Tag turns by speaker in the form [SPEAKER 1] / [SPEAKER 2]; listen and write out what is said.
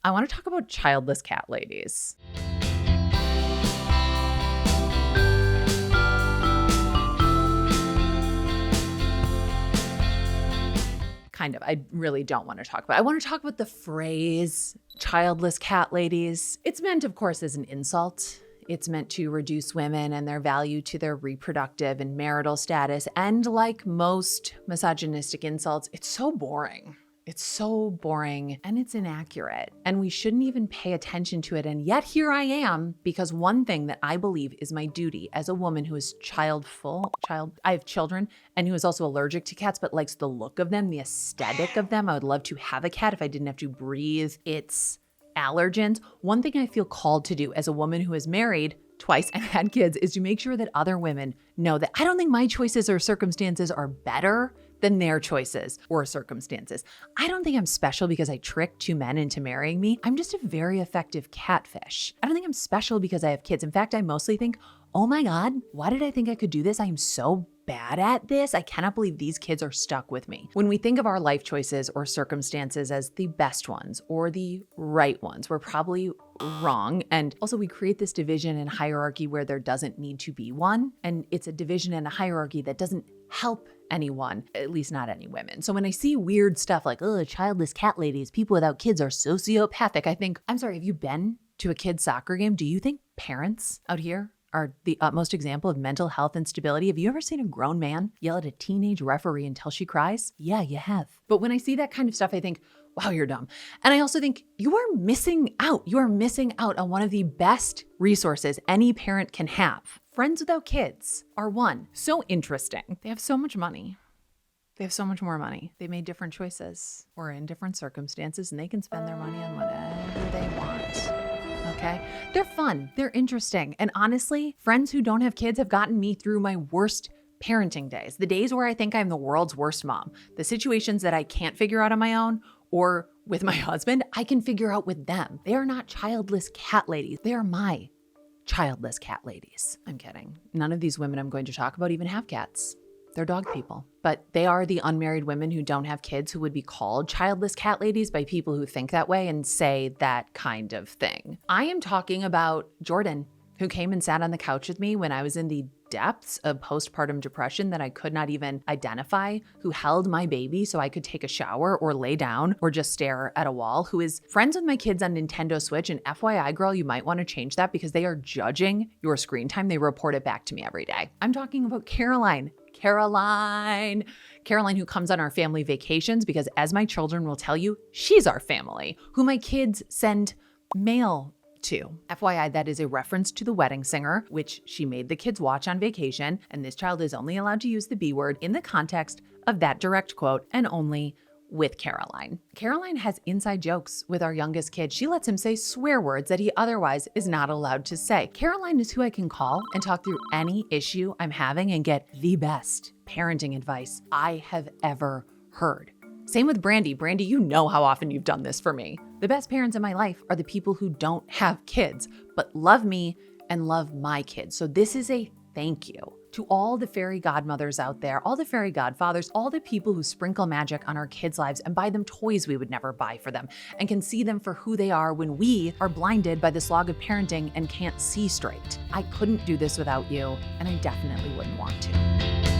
[SPEAKER 1] I want to talk about childless cat ladies. Kind of. I really don't want to talk about it. I want to talk about the phrase childless cat ladies. It's meant, of course, as an insult. It's meant to reduce women and their value to their reproductive and marital status. And like most misogynistic insults, it's so boring. It's so boring and it's inaccurate, and we shouldn't even pay attention to it. And yet here I am, because one thing that I believe is my duty as a woman who is I have children, and who is also allergic to cats, but likes the look of them, the aesthetic of them. I would love to have a cat if I didn't have to breathe its allergens. One thing I feel called to do as a woman who is married twice and had kids is to make sure that other women know that I don't think my choices or circumstances are better than their choices or circumstances. I don't think I'm special because I tricked two men into marrying me. I'm just a very effective catfish. I don't think I'm special because I have kids. In fact, I mostly think, oh my God, why did I think I could do this? I am so bad at this. I cannot believe these kids are stuck with me. When we think of our life choices or circumstances as the best ones or the right ones, we're probably wrong. And also we create this division and hierarchy where there doesn't need to be one. And it's a division and a hierarchy that doesn't help anyone, at least not any women. So when I see weird stuff like, oh, childless cat ladies, people without kids are sociopathic, I think, I'm sorry, have you been to a kid's soccer game? Do you think parents out here are the utmost example of mental health instability? Have you ever seen a grown man yell at a teenage referee until she cries? Yeah, you have. But when I see that kind of stuff, I think, wow, you're dumb. And I also think you are missing out. You are missing out on one of the best resources any parent can have. Friends without kids are one. So interesting. They have so much money. They have so much more money. They made different choices or in different circumstances, and they can spend their money on whatever they want. Okay? They're fun. They're interesting. And honestly, friends who don't have kids have gotten me through my worst parenting days. The days where I think I'm the world's worst mom. The situations that I can't figure out on my own or with my husband, I can figure out with them. They are not childless cat ladies. They are my childless cat ladies. I'm kidding. None of these women I'm going to talk about even have cats. They're dog people. But they are the unmarried women who don't have kids who would be called childless cat ladies by people who think that way and say that kind of thing. I am talking about Jordan, who came and sat on the couch with me when I was in the depths of postpartum depression that I could not even identify, who held my baby so I could take a shower or lay down or just stare at a wall, who is friends with my kids on Nintendo Switch. And FYI, girl, you might want to change that because they are judging your screen time. They report it back to me every day. I'm talking about Caroline, who comes on our family vacations because, as my children will tell you, she's our family, who my kids send mail to. FYI, that is a reference to The Wedding Singer, which she made the kids watch on vacation, and this child is only allowed to use the B word in the context of that direct quote and only with Caroline. Caroline has inside jokes with our youngest kid. She lets him say swear words that he otherwise is not allowed to say. Caroline is who I can call and talk through any issue I'm having and get the best parenting advice I have ever heard. Same with Brandy. Brandy, you know how often you've done this for me. The best parents in my life are the people who don't have kids, but love me and love my kids. So this is a thank you to all the fairy godmothers out there, all the fairy godfathers, all the people who sprinkle magic on our kids' lives and buy them toys we would never buy for them and can see them for who they are when we are blinded by the slog of parenting and can't see straight. I couldn't do this without you, and I definitely wouldn't want to.